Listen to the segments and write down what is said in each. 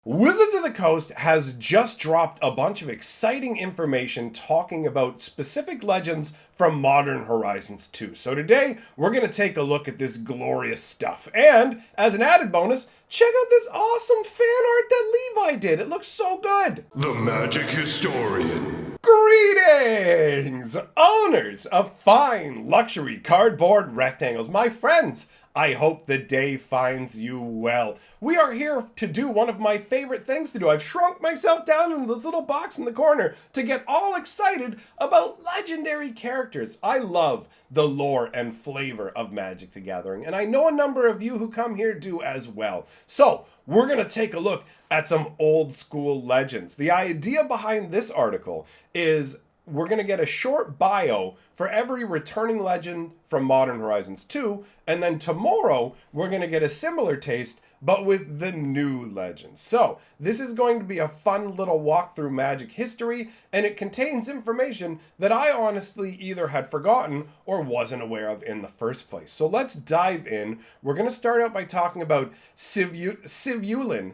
Wizards of the Coast has just dropped a bunch of exciting information talking about specific legends from Modern Horizons 2. So today, we're going to take a look at this glorious stuff. And, as an added bonus, check out this awesome fan art that Levi did. It looks so good. The Magic Historian. Greetings, owners of fine luxury cardboard rectangles. My friends, I hope the day finds you well. We are here to do one of my favorite things to do. I've shrunk myself down into this little box in the corner to get all excited about legendary characters. I love the lore and flavor of Magic the Gathering, and I know a number of you who come here do as well. So, we're going to take a look at some old school legends. The idea behind this article is we're going to get a short bio for every returning legend from Modern Horizons 2, and then tomorrow we're going to get a similar taste, but with the new legends. So, this is going to be a fun little walk through Magic history, and it contains information that I honestly either had forgotten or wasn't aware of in the first place. So let's dive in. We're going to start out by talking about Sevulen,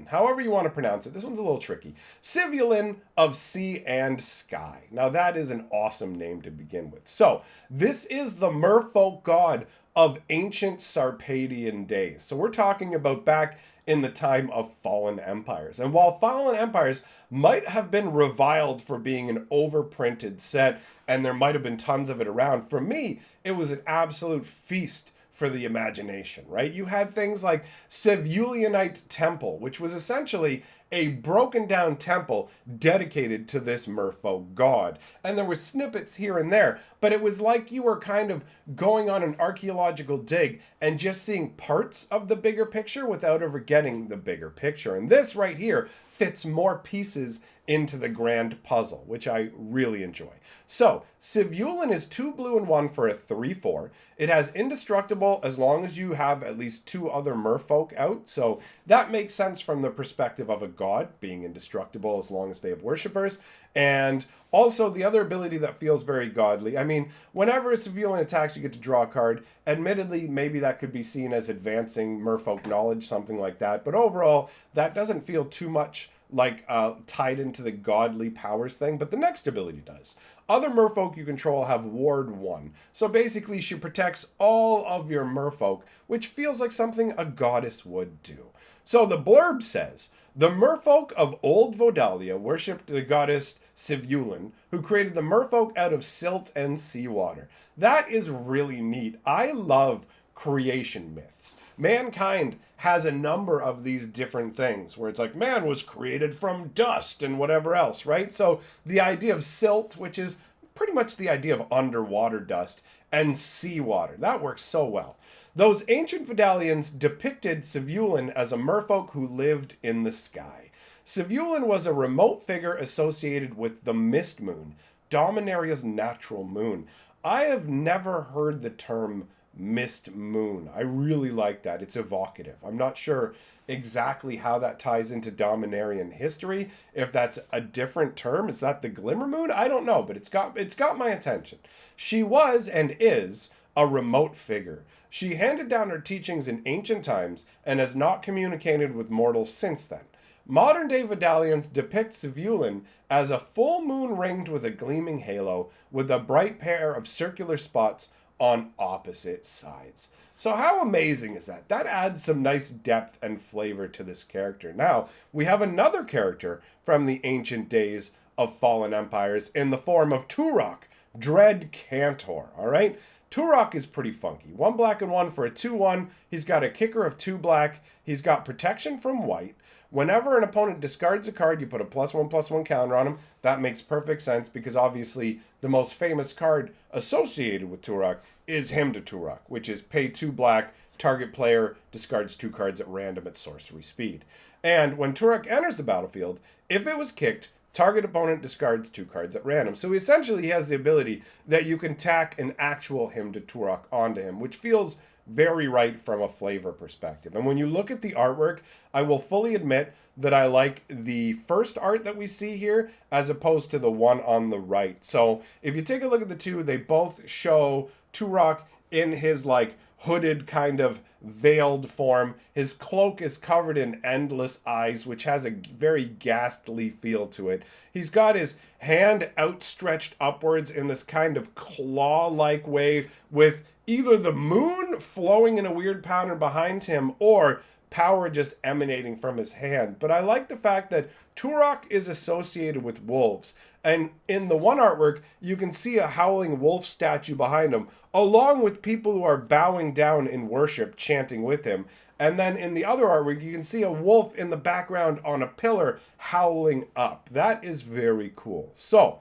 however you want to pronounce it. This one's a little tricky. Sevulen of Sea and Sky. Now that is an awesome name to begin with. So, this is the merfolk god of ancient Sarpadian days. So we're talking about back in the time of fallen empires. And while fallen empires might have been reviled for being an overprinted set, and there might have been tons of it around, for me, it was an absolute feast for the imagination, right? You had things like Sevulenite Temple, which was essentially a broken down temple dedicated to this merfolk god. And there were snippets here and there, but it was like you were kind of going on an archaeological dig and just seeing parts of the bigger picture without ever getting the bigger picture. And this right here fits more pieces into the grand puzzle, which I really enjoy. So, Sevulen is 2 blue and 1 for a 3/4. It has indestructible as long as you have at least 2 other merfolk out, so that makes sense from the perspective of a god being indestructible as long as they have worshippers. And also the other ability that feels very godly. I mean, whenever a Sevulen attacks, you get to draw a card. Admittedly, maybe that could be seen as advancing merfolk knowledge, something like that. But overall, that doesn't feel too much like tied into the godly powers thing, but the next ability does. Other merfolk you control have Ward 1. So basically, she protects all of your merfolk, which feels like something a goddess would do. So the blurb says, the merfolk of Old Vodalia worshipped the goddess Sevulen, who created the merfolk out of silt and seawater. That is really neat. I love creation myths. Mankind has a number of these different things where it's like man was created from dust and whatever else, right? So the idea of silt, which is pretty much the idea of underwater dust, and seawater, that works so well. Those ancient Vidalians depicted Sevulen as a merfolk who lived in the sky. Sevulen was a remote figure associated with the Mist Moon, Dominaria's natural moon. I have never heard the term Mist Moon. I really like that. It's evocative. I'm not sure exactly how that ties into Dominarian history. If that's a different term, is that the Glimmer Moon? I don't know, but it's got my attention. She was and is a remote figure. She handed down her teachings in ancient times and has not communicated with mortals since then. Modern day Vidalians depict Sevulen as a full moon ringed with a gleaming halo with a bright pair of circular spots on opposite sides. So how amazing is that? That adds some nice depth and flavor to this character. Now, we have another character from the ancient days of fallen empires in the form of Turok, Dread Cantor, all right? Turok is pretty funky. 1 black and 1 for a 2/1. He's got a kicker of 2 black. He's got protection from white. Whenever an opponent discards a card, you put a +1/+1 counter on him. That makes perfect sense because obviously the most famous card associated with Turok is Hymn to Turok, which is pay 2 black, target player discards 2 cards at random at sorcery speed. And when Turok enters the battlefield, if it was kicked, target opponent discards 2 cards at random. So essentially he has the ability that you can tack an actual Hymn to Turok onto him, which feels very right from a flavor perspective. And when you look at the artwork, I will fully admit that I like the first art that we see here as opposed to the one on the right. So if you take a look at the two, they both show Turok in his like hooded kind of veiled form. His cloak is covered in endless eyes, which has a very ghastly feel to it. He's got his hand outstretched upwards in this kind of claw-like way, with either the moon flowing in a weird pattern behind him or power just emanating from his hand. But I like the fact that Turok is associated with wolves. And in the one artwork, you can see a howling wolf statue behind him, along with people who are bowing down in worship, chanting with him. And then in the other artwork, you can see a wolf in the background on a pillar howling up. That is very cool. So,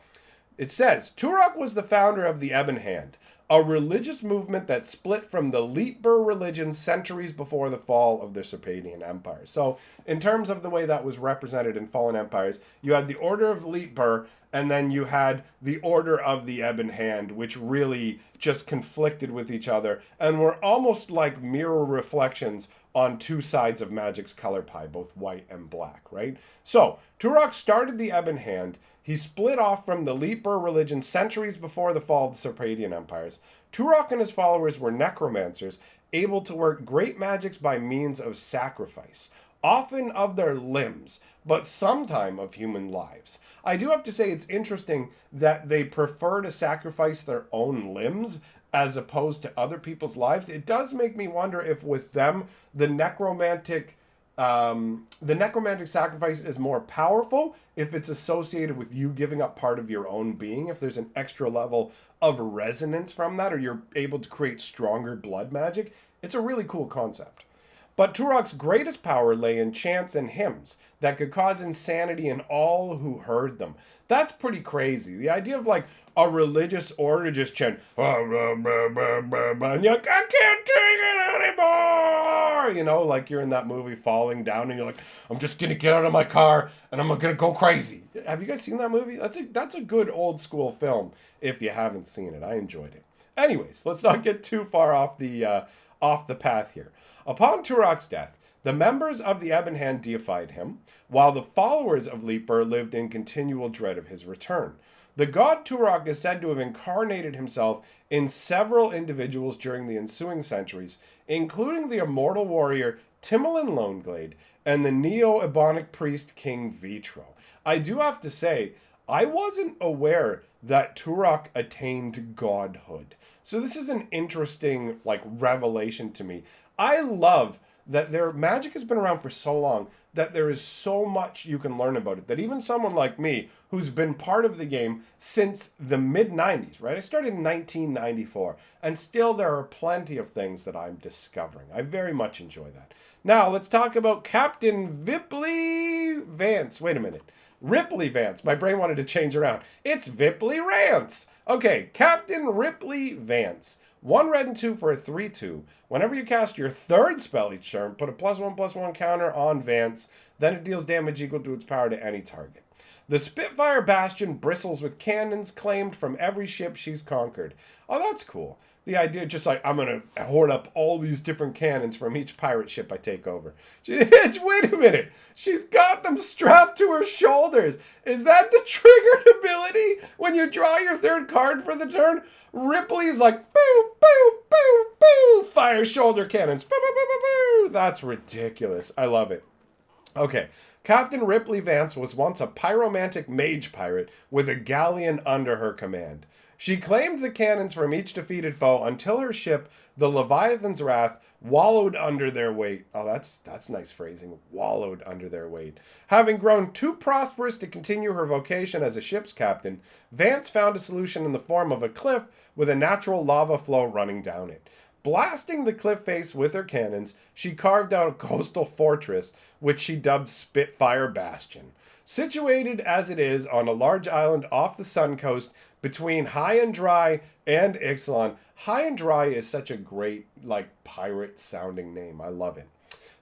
it says, Turok was the founder of the Ebon Hand, a religious movement that split from the Leetbur religion centuries before the fall of the Serpadian Empire. So, in terms of the way that was represented in fallen empires, you had the Order of Leetbur, and then you had the Order of the Ebon Hand, which really just conflicted with each other, and were almost like mirror reflections on two sides of Magic's color pie, both white and black, right? So, Turok started the Ebon Hand. He split off from the Leetbur religion centuries before the fall of the Serpadian empires. Turok and his followers were necromancers, able to work great magics by means of sacrifice, often of their limbs, but sometime of human lives. I do have to say it's interesting that they prefer to sacrifice their own limbs as opposed to other people's lives. It does make me wonder if with them, the necromantic sacrifice is more powerful if it's associated with you giving up part of your own being, if there's an extra level of resonance from that, or you're able to create stronger blood magic. It's a really cool concept. But Turok's greatest power lay in chants and hymns that could cause insanity in all who heard them. That's pretty crazy. The idea of like a religious order just chant, and you're like, I can't take it anymore. You know, like you're in that movie Falling Down and you're like, I'm just going to get out of my car and I'm going to go crazy. Have you guys seen that movie? That's a good old school film if you haven't seen it. I enjoyed it. Anyways, let's not get too far off the path here. Upon Turok's death, the members of the Ebon Hand deified him, while the followers of Leetbur lived in continual dread of his return. The god Turok is said to have incarnated himself in several individuals during the ensuing centuries, including the immortal warrior Timolen Loneglade and the neo-Ebonic priest King Vitro. I do have to say, I wasn't aware that Turok attained godhood. So this is an interesting revelation to me. I love that their magic has been around for so long that there is so much you can learn about it, that even someone like me, who's been part of the game since the mid-90s, right? I started in 1994, and still there are plenty of things that I'm discovering. I very much enjoy that. Now, let's talk about Captain Ripley Vance. Wait a minute. Ripley Vance. My brain wanted to change around. It's Ripley Rance. Okay, Captain Ripley Vance. 1 red and 2 for a 3/2. Whenever you cast your third spell each turn, put a +1/+1 counter on Vance. Then it deals damage equal to its power to any target. The Spitfire Bastion bristles with cannons claimed from every ship she's conquered. Oh, that's cool. The idea just I'm going to hoard up all these different cannons from each pirate ship I take over. Wait a minute. She's got them strapped to her shoulders. Is that the triggered ability? When you draw your third card for the turn, Ripley's like, boo, boo, boo, boo, fire shoulder cannons. Boo, boo, boo, boo, boo. That's ridiculous. I love it. Okay. Captain Ripley Vance was once a pyromantic mage pirate with a galleon under her command. She claimed the cannons from each defeated foe until her ship, the Leviathan's Wrath, wallowed under their weight. Oh, that's nice phrasing. Wallowed under their weight. Having grown too prosperous to continue her vocation as a ship's captain, Vance found a solution in the form of a cliff with a natural lava flow running down it. Blasting the cliff face with her cannons, she carved out a coastal fortress, which she dubbed Spitfire Bastion. Situated as it is on a large island off the sun coast between High and Dry and Ixalan. High and Dry is such a great, pirate-sounding name. I love it.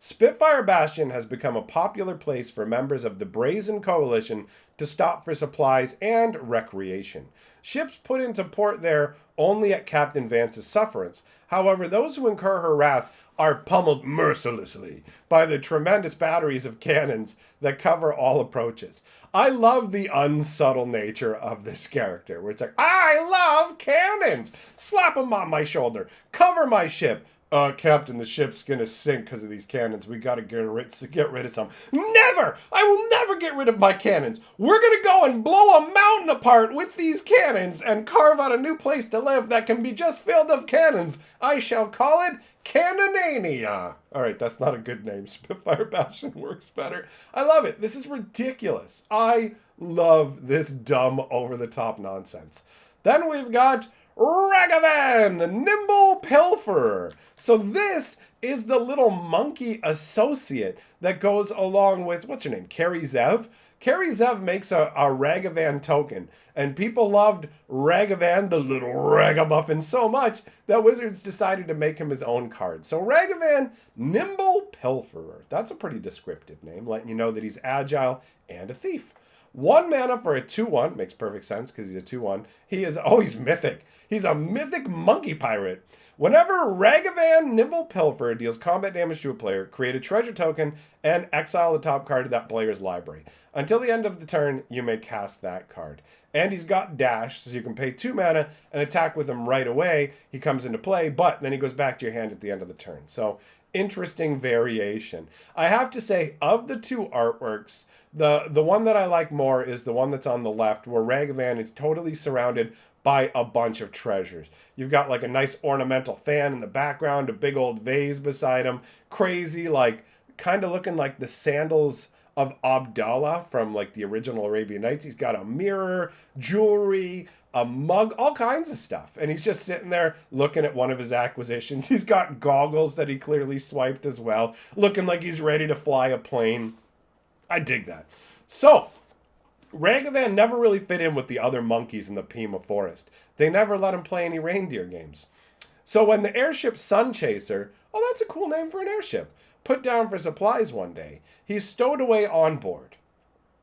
Spitfire Bastion has become a popular place for members of the Brazen Coalition to stop for supplies and recreation. Ships put into port there only at Captain Vance's sufferance. However, those who incur her wrath are pummeled mercilessly by the tremendous batteries of cannons that cover all approaches. I love the unsubtle nature of this character, where it's like, I love cannons! Slap them on my shoulder, cover my ship, Captain, the ship's gonna sink because of these cannons. We gotta get rid of some. Never! I will never get rid of my cannons. We're gonna go and blow a mountain apart with these cannons and carve out a new place to live that can be just filled of cannons. I shall call it Cannonania. All right, that's not a good name. Spitfire Bastion works better. I love it. This is ridiculous. I love this dumb, over-the-top nonsense. Then we've got Ragavan, the Nimble Pilferer. So this is the little monkey associate that goes along with, what's her name, Carrie Zev? Carrie Zev makes a Ragavan token, and people loved Ragavan, the little ragamuffin, so much that Wizards decided to make him his own card. So Ragavan, Nimble Pilferer. That's a pretty descriptive name, letting you know that he's agile and a thief. 1 mana for a 2/1, makes perfect sense because he's a 2/1. He is always mythic. He's a mythic monkey pirate. Whenever Ragavan Nimble Pilferer deals combat damage to a player, create a treasure token and exile the top card of that player's library. Until the end of the turn, you may cast that card. And he's got dash, so you can pay 2 mana and attack with him right away. He comes into play, but then he goes back to your hand at the end of the turn. So, interesting variation. I have to say, of the 2 artworks, the one that I like more is the one that's on the left, where Ragavan is totally surrounded by a bunch of treasures. You've got like a nice ornamental fan in the background, a big old vase beside him, crazy, like kind of looking like the sandals of Abdallah from like the original Arabian Nights. He's got a mirror, jewelry, a mug, all kinds of stuff. And he's just sitting there looking at one of his acquisitions. He's got goggles that he clearly swiped as well, looking like he's ready to fly a plane. I dig that. So, Ragavan never really fit in with the other monkeys in the Pima Forest. They never let him play any reindeer games. So when the airship Sun Chaser, oh, that's a cool name for an airship, put down for supplies one day, he's stowed away on board.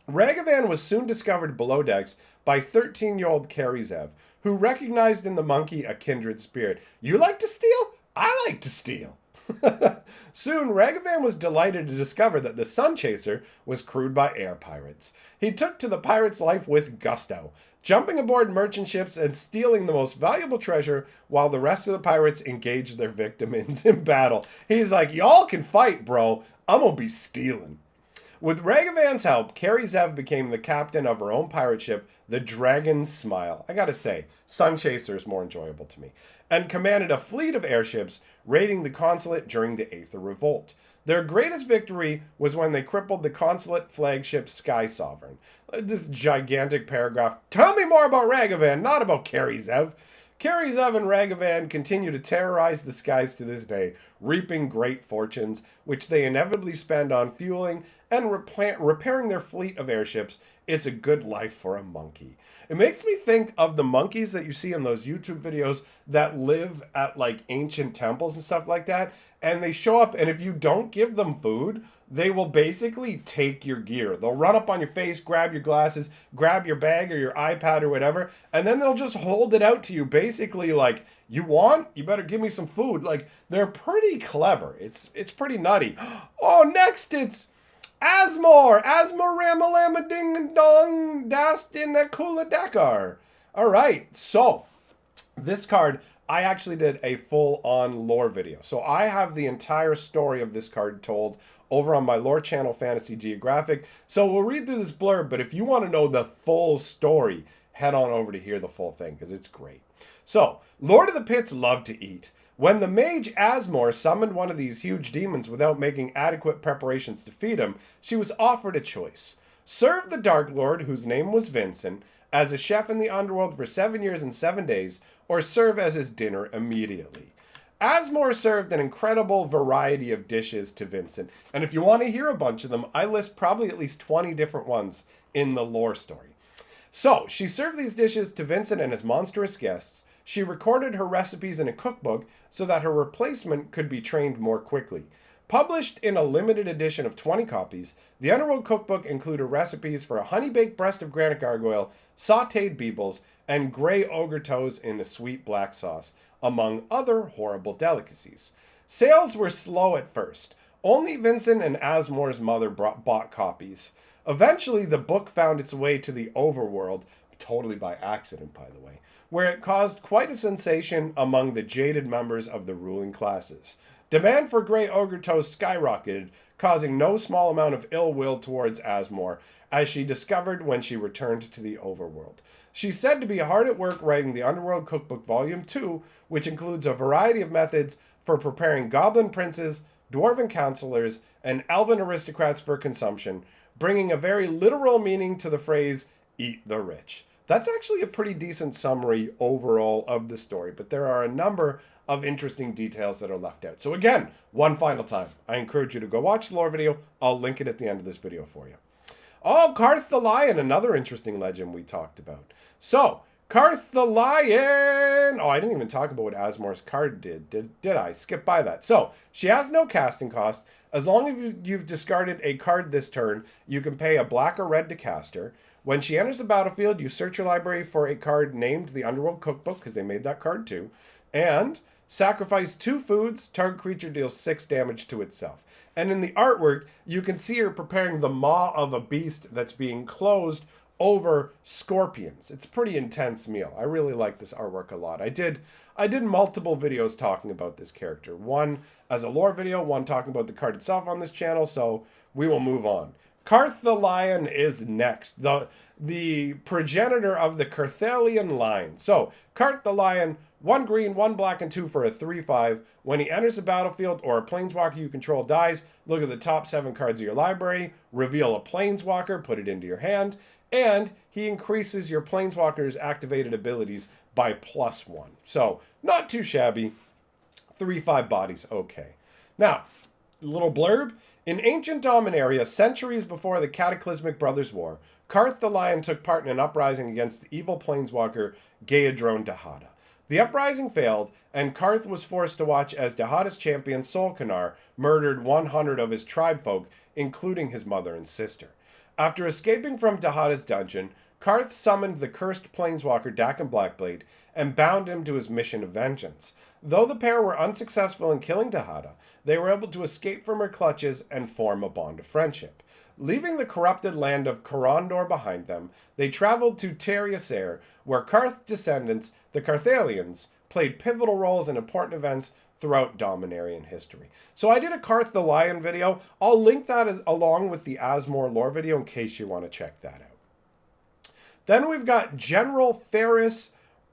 Ragavan was soon discovered below decks by 13-year-old Carrie Zev, who recognized in the monkey a kindred spirit. You like to steal? I like to steal. Soon, Ragavan was delighted to discover that the Sun Chaser was crewed by air pirates. He took to the pirate's life with gusto, jumping aboard merchant ships and stealing the most valuable treasure while the rest of the pirates engaged their victims in battle. He's like, y'all can fight, bro. I'm gonna be stealing. With Ragavan's help, Carrie Zev became the captain of her own pirate ship, the Dragon's Smile. I gotta say, Sun Chaser is more enjoyable to me. And commanded a fleet of airships, raiding the consulate during the Aether Revolt. Their greatest victory was when they crippled the consulate flagship Sky Sovereign. This gigantic paragraph. Tell me more about Ragavan, not about Carrie Zev. Carrie Zev and Ragavan continue to terrorize the skies to this day, reaping great fortunes, which they inevitably spend on fueling and repairing their fleet of airships. It's a good life for a monkey. It makes me think of the monkeys that you see in those YouTube videos that live at like ancient temples and stuff like that. And they show up, and if you don't give them food, they will basically take your gear. They'll run up on your face, grab your glasses, grab your bag or your iPad or whatever, and then they'll just hold it out to you, basically like, you want? You better give me some food. Like, they're pretty clever. It's pretty nutty. Oh, next it's Asmore Ramalama Ding Dong Dastin Akula Dakar. All right, so this card, I actually did a full-on lore video. So I have the entire story of this card told over on my lore channel, Fantasy Geographic. So we'll read through this blurb, but if you want to know the full story, head on over to hear the full thing, because it's great. So, Lord of the Pits loved to eat. When the mage Asmore summoned one of these huge demons without making adequate preparations to feed him, she was offered a choice. Serve the Dark Lord, whose name was Vincent, as a chef in the underworld for 7 years and 7 days, or serve as his dinner immediately. Asmore served an incredible variety of dishes to Vincent, and if you want to hear a bunch of them, I list probably at least 20 different ones in the lore story. So, she served these dishes to Vincent and his monstrous guests. She recorded her recipes in a cookbook so that her replacement could be trained more quickly. Published in a limited edition of 20 copies, the Underworld Cookbook included recipes for a honey-baked breast of granite gargoyle, sautéed beebles, and gray ogre toes in a sweet black sauce, among other horrible delicacies. Sales were slow at first. Only Vincent and Asmore's mother bought copies. Eventually, the book found its way to the overworld, totally by accident, by the way, where it caused quite a sensation among the jaded members of the ruling classes. Demand for Grey Ogre Toast skyrocketed, causing no small amount of ill will towards Asmore, as she discovered when she returned to the overworld. She's said to be hard at work writing the Underworld Cookbook Volume 2, which includes a variety of methods for preparing goblin princes, dwarven counselors, and elven aristocrats for consumption, bringing a very literal meaning to the phrase, eat the rich. That's actually a pretty decent summary overall of the story, but there are a number of interesting details that are left out. So again, one final time, I encourage you to go watch the lore video. I'll link it at the end of this video for you. Oh, Karth the Lion, another interesting legend we talked about. So, Karth the Lion! Oh, I didn't even talk about what Asmore's card did I? Skip by that. So, she has no casting cost. As long as you've discarded a card this turn, you can pay a black or red to cast her. When she enters the battlefield, you search your library for a card named the Underworld Cookbook, because they made that card too, and sacrifice 2 foods. Target creature deals 6 damage to itself. And in the artwork, you can see her preparing the maw of a beast that's being closed over scorpions. It's a pretty intense meal. I really like this artwork a lot. I did multiple videos talking about this character. One as a lore video, one talking about the card itself on this channel, so we will move on. Karth the Lion is next. The progenitor of the Carthalian line. So, Karth the Lion, 1 green, 1 black, and 2 for a 3/5. When he enters the battlefield or a planeswalker you control dies, look at the top 7 cards of your library, reveal a planeswalker, put it into your hand, and he increases your planeswalker's activated abilities by +1. So, not too shabby. 3/5 bodies, okay. Now, little blurb. In ancient Dominaria, centuries before the Cataclysmic Brothers' War, Karth the Lion took part in an uprising against the evil planeswalker Gaedrone Dahada. The uprising failed, and Karth was forced to watch as Dahada's champion Solkanar murdered 100 of his tribefolk, including his mother and sister. After escaping from Dahada's dungeon, Karth summoned the cursed planeswalker Dakin Blackblade and bound him to his mission of vengeance. Though the pair were unsuccessful in killing Dahada, they were able to escape from her clutches and form a bond of friendship. Leaving the corrupted land of Corondor behind them, they traveled to Terriasair, where Karth's descendants, the Carthalians, played pivotal roles in important events throughout Dominarian history. So I did a Karth the Lion video. I'll link that along with the Asmore lore video in case you want to check that out. Then we've got General Ferris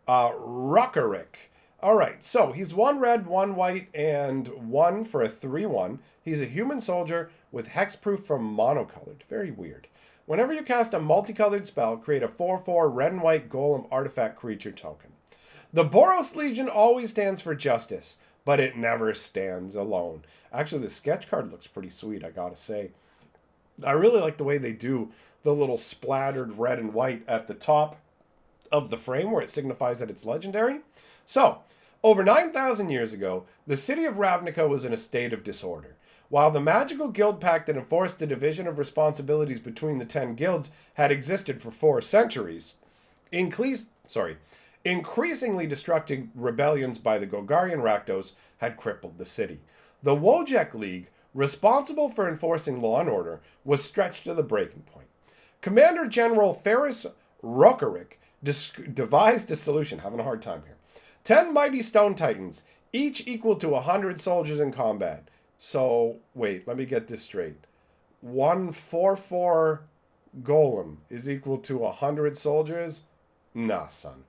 Ruckerick. All right, so he's 1 red, 1 white, and 1 for a 3/1. He's a human soldier with hexproof from monocolored. Very weird. Whenever you cast a multicolored spell, create a 4/4 red and white golem artifact creature token. The Boros Legion always stands for justice, but it never stands alone. Actually, the sketch card looks pretty sweet, I gotta say. I really like the way they do the little splattered red and white at the top of the frame where it signifies that it's legendary. So, over 9,000 years ago, the city of Ravnica was in a state of disorder. While the magical guild pact that enforced the division of responsibilities between the 10 guilds had existed for 4 centuries, increasingly destructive rebellions by the Golgarian Rakdos had crippled the city. The Wojek League, responsible for enforcing law and order, was stretched to the breaking point. Commander General Ferris Ruckerick devised a solution. Having a hard time here. 10 mighty stone titans, each equal to 100 soldiers in combat. So, wait, let me get this straight. 1 4/4 golem is equal to 100 soldiers? Nah, son.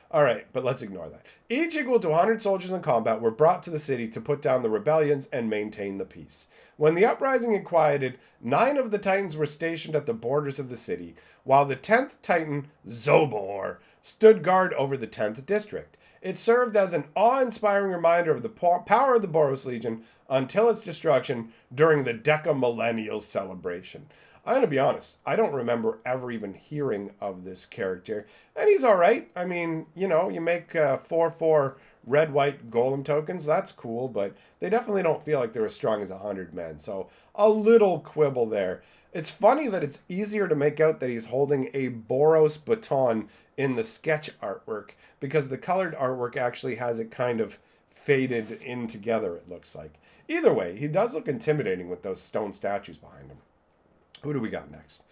All right, but let's ignore that. Each equal to 100 soldiers in combat were brought to the city to put down the rebellions and maintain the peace. When the uprising had quieted, 9 of the titans were stationed at the borders of the city, while the 10th titan, Zobor, stood guard over the 10th district. It served as an awe-inspiring reminder of the power of the Boros Legion until its destruction during the Decamillennial celebration. I'm going to be honest, I don't remember ever even hearing of this character, and he's alright. I mean, you know, you make 4/4 red-white golem tokens, that's cool, but they definitely don't feel like they're as strong as 100 men, so a little quibble there. It's funny that it's easier to make out that he's holding a Boros baton in the sketch artwork, because the colored artwork actually has it kind of faded in together, it looks like. Either way, he does look intimidating with those stone statues behind him. Who do we got next?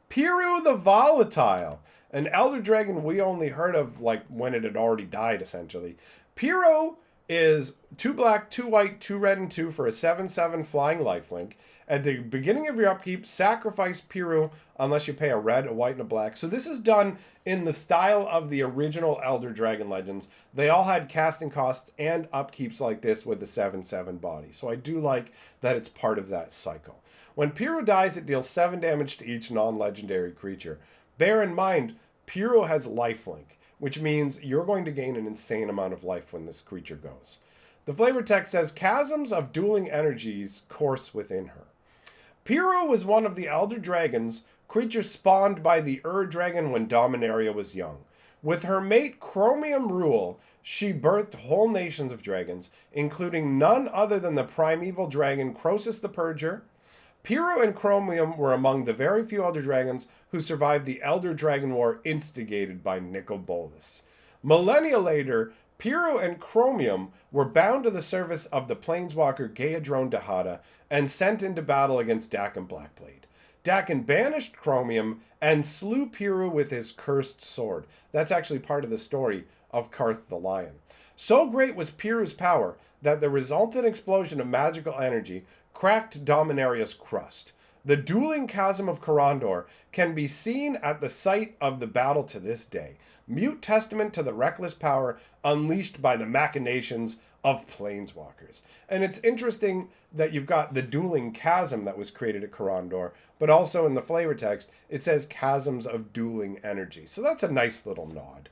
Pirro the Volatile, an elder dragon we only heard of like when it had already died, essentially. Pirro is 2 black, 2 white, 2 red, and 2 for a 7/7 flying lifelink. At the beginning of your upkeep, sacrifice Pirro unless you pay a red, a white, and a black. So this is done in the style of the original Elder Dragon Legends. They all had casting costs and upkeeps like this with the 7/7 body. So I do like that it's part of that cycle. When Pirro dies, it deals 7 damage to each non-legendary creature. Bear in mind, Pirro has lifelink, which means you're going to gain an insane amount of life when this creature goes. The flavor text says, chasms of dueling energies course within her. Pirro was one of the Elder Dragons, creatures spawned by the Dragon when Dominaria was young. With her mate Chromium Rule, she birthed whole nations of dragons, including none other than the primeval dragon Croesus the Purger. Pirro and Chromium were among the very few Elder Dragons who survived the Elder Dragon War instigated by Nicobolus. Millennia later, Pirro and Chromium were bound to the service of the planeswalker Gaedrone Dahada and sent into battle against Dakin Blackblade. Dakin banished Chromium and slew Pirro with his cursed sword. That's actually part of the story of Karth the Lion. So great was Pirro's power that the resultant explosion of magical energy cracked Dominaria's crust. The dueling chasm of Karandor can be seen at the site of the battle to this day, mute testament to the reckless power unleashed by the machinations of planeswalkers. And it's interesting that you've got the dueling chasm that was created at Karandor, but also in the flavor text, it says chasms of dueling energy. So that's a nice little nod.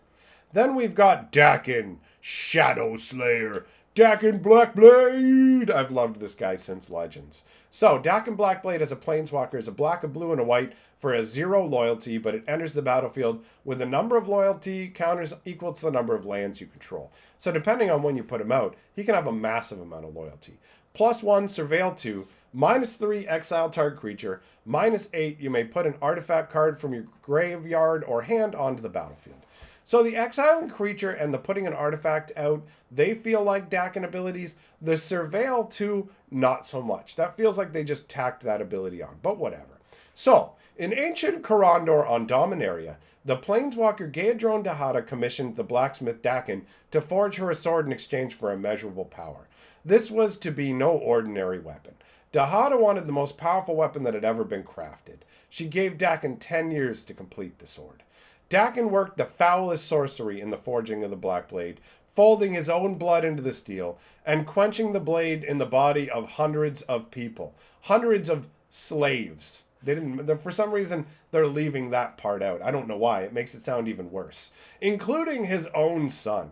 Then we've got Dakin, Shadow Slayer, Dakin Blackblade. I've loved this guy since Legends. So, Dakin Blackblade as a planeswalker is a black, a blue, and a white for a 0 loyalty, but it enters the battlefield with a number of loyalty counters equal to the number of lands you control. So, depending on when you put him out, he can have a massive amount of loyalty. +1, Surveil 2, -3, exile target creature, -8, you may put an artifact card from your graveyard or hand onto the battlefield. So the exiling creature and the putting an artifact out, they feel like Dakin abilities. The Surveil 2, not so much. That feels like they just tacked that ability on, but whatever. So, in ancient Karandor on Dominaria, the planeswalker Gaedrone Dahada commissioned the blacksmith Dakin to forge her a sword in exchange for immeasurable power. This was to be no ordinary weapon. Dahada wanted the most powerful weapon that had ever been crafted. She gave Dakin 10 years to complete the sword. Dakin worked the foulest sorcery in the forging of the Black Blade, folding his own blood into the steel and quenching the blade in the body of hundreds of people, hundreds of slaves. For some reason, they're leaving that part out. I don't know why. It makes it sound even worse, including his own son.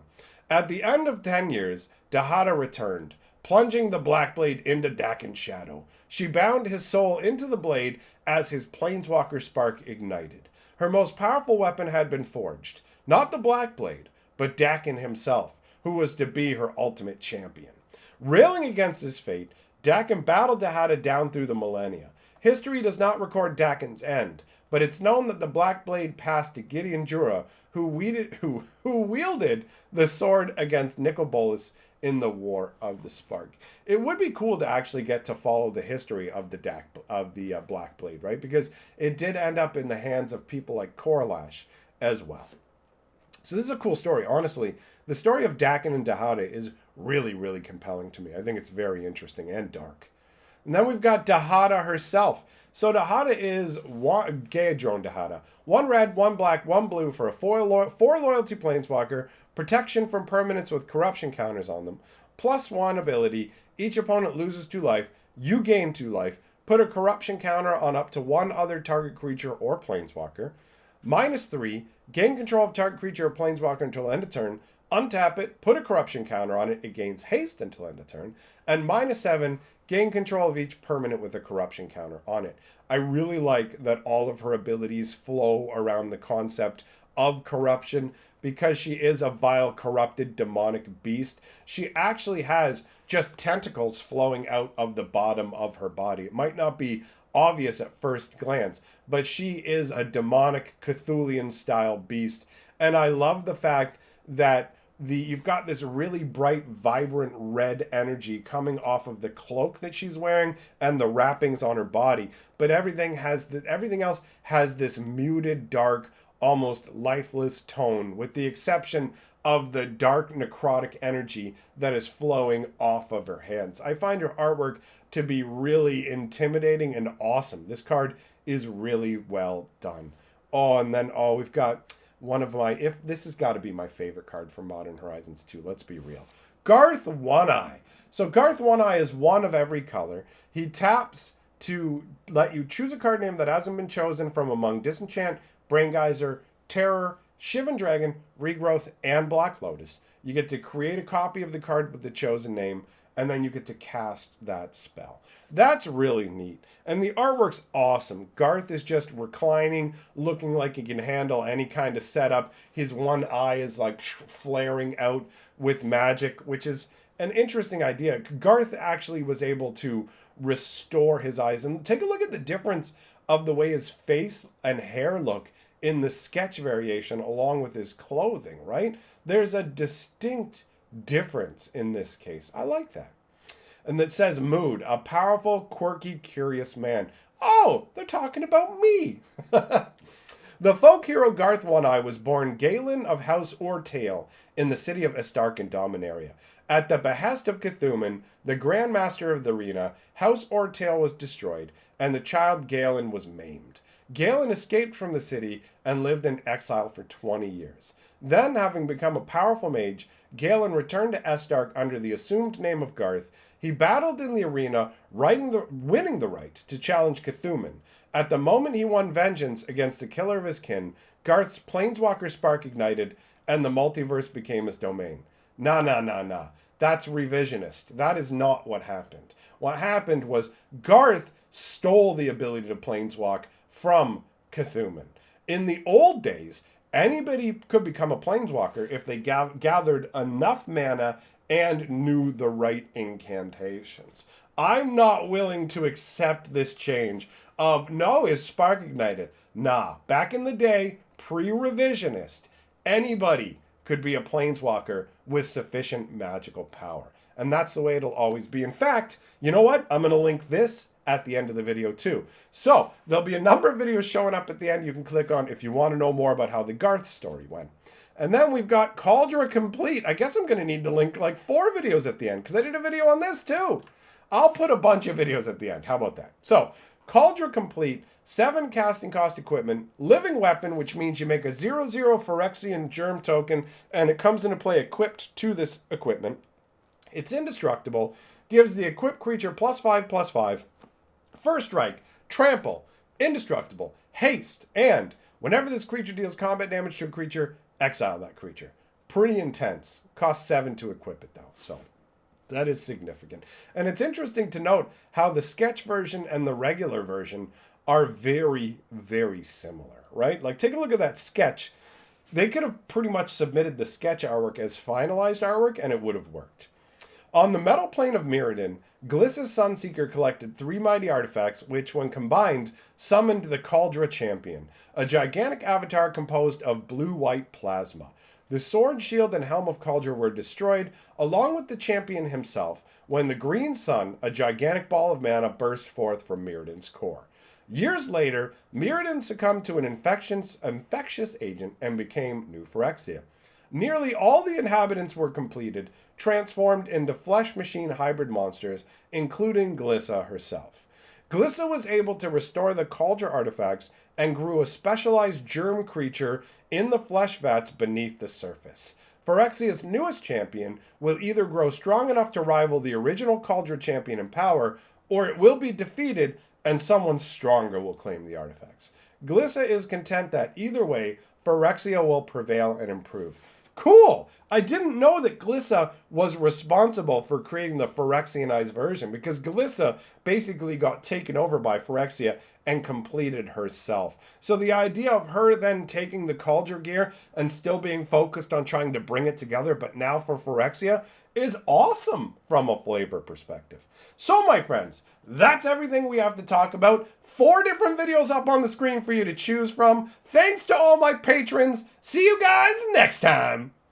At the end of 10 years, Dahada returned, plunging the Black Blade into Dakin's shadow. She bound his soul into the blade as his planeswalker spark ignited. Her most powerful weapon had been forged. Not the Black Blade, but Dakin himself, who was to be her ultimate champion. Railing against his fate, Dakin battled Dahada down through the millennia. History does not record Dakin's end, but it's known that the Black Blade passed to Gideon Jura, who wielded the sword against Nicobolus in the War of the Spark. It would be cool to actually get to follow the history of the Black Blade, right? Because it did end up in the hands of people like Korlash as well. So this is a cool story. Honestly, the story of Dakin and Dahada is really, really compelling to me. I think it's very interesting and dark. And then we've got Dahada herself. So Dahada is Gaedrone Dahada. 1 red, 1 black, 1 blue for a 4 loyalty planeswalker, protection from permanents with corruption counters on them, +1 ability. Each opponent loses 2 life. You gain 2 life. Put a corruption counter on up to 1 other target creature or planeswalker. -3, gain control of target creature or planeswalker until end of turn. Untap it, put a corruption counter on it. It gains haste until end of turn. And -7, gain control of each permanent with a corruption counter on it. I really like that all of her abilities flow around the concept of corruption because she is a vile, corrupted, demonic beast. She actually has just tentacles flowing out of the bottom of her body. It might not be obvious at first glance, but she is a demonic Cthulian-style beast. And I love the fact that you've got this really bright, vibrant red energy coming off of the cloak that she's wearing and the wrappings on her body. But everything else has this muted, dark, almost lifeless tone, with the exception of the dark necrotic energy that is flowing off of her hands. I find her artwork to be really intimidating and awesome. This card is really well done. We've got one of this has got to be my favorite card from Modern Horizons 2, let's be real. Garth One Eye. So Garth One Eye is one of every color. He taps to let you choose a card name that hasn't been chosen from among Disenchant, Brain Geyser, Terror, Shivan Dragon, Regrowth, and Black Lotus. You get to create a copy of the card with the chosen name, and then you get to cast that spell. That's really neat. And the artwork's awesome. Garth is just reclining, looking like he can handle any kind of setup. His one eye is like flaring out with magic, which is an interesting idea. Garth actually was able to restore his eyes. And take a look at the difference of the way his face and hair look in the sketch variation along with his clothing, right? There's a distinct difference in this case. I like that. And that says mood, a powerful, quirky, curious man. Oh, they're talking about me. The folk hero Garth One Eye was born Galen of House Ortale in the city of Estark in Dominaria. At the behest of Cthulhu, the Grand Master of the arena, House Ortale was destroyed, and the child Galen was maimed. Galen escaped from the city and lived in exile for 20 years. Then, having become a powerful mage, Galen returned to Estark under the assumed name of Garth. He battled in the arena, winning the right to challenge Cthulhu. At the moment he won vengeance against the killer of his kin, Garth's planeswalker spark ignited, and the multiverse became his domain. Nah. That's revisionist. That is not what happened. What happened was Garth stole the ability to planeswalk from Cthulhu. In the old days, anybody could become a planeswalker if they gathered enough mana and knew the right incantations. I'm not willing to accept this change of, no, is spark ignited? Nah, back in the day, pre-revisionist, anybody could be a planeswalker with sufficient magical power. And that's the way it'll always be. In fact, you know what? I'm going to link this at the end of the video too. So there'll be a number of videos showing up at the end you can click on if you want to know more about how the Garth story went. And then we've got Cauldron Complete. I guess I'm going to need to link like 4 videos at the end because I did a video on this too. I'll put a bunch of videos at the end. How about that? So Cauldron Complete, 7 casting cost equipment, living weapon, which means you make a 0/0 Phyrexian germ token, and it comes into play equipped to this equipment. It's indestructible, gives the equipped creature +5/+5, first strike, trample, indestructible, haste, and whenever this creature deals combat damage to a creature, exile that creature. Pretty intense. Costs 7 to equip it though, so that is significant. And it's interesting to note how the sketch version and the regular version are very, very similar, right? Like, take a look at that sketch. They could have pretty much submitted the sketch artwork as finalized artwork and it would have worked. On the metal plane of Mirrodin, Glissa's Sunseeker collected 3 mighty artifacts, which, when combined, summoned the Cauldron Champion, a gigantic avatar composed of blue-white plasma. The sword, shield, and helm of Cauldron were destroyed, along with the champion himself, when the green sun, a gigantic ball of mana, burst forth from Mirrodin's core. Years later, Mirrodin succumbed to an infectious agent and became New Phyrexia. Nearly all the inhabitants were completed, transformed into flesh-machine hybrid monsters, including Glissa herself. Glissa was able to restore the Cauldron artifacts and grew a specialized germ creature in the flesh vats beneath the surface. Phyrexia's newest champion will either grow strong enough to rival the original Cauldron champion in power, or it will be defeated and someone stronger will claim the artifacts. Glissa is content that either way, Phyrexia will prevail and improve. Cool! I didn't know that Glissa was responsible for creating the Phyrexianized version, because Glissa basically got taken over by Phyrexia and completed herself. So the idea of her then taking the Cauldron gear and still being focused on trying to bring it together, but now for Phyrexia, is awesome from a flavor perspective. So my friends, that's everything we have to talk about. 4 different videos up on the screen for you to choose from. Thanks to all my patrons. See you guys next time.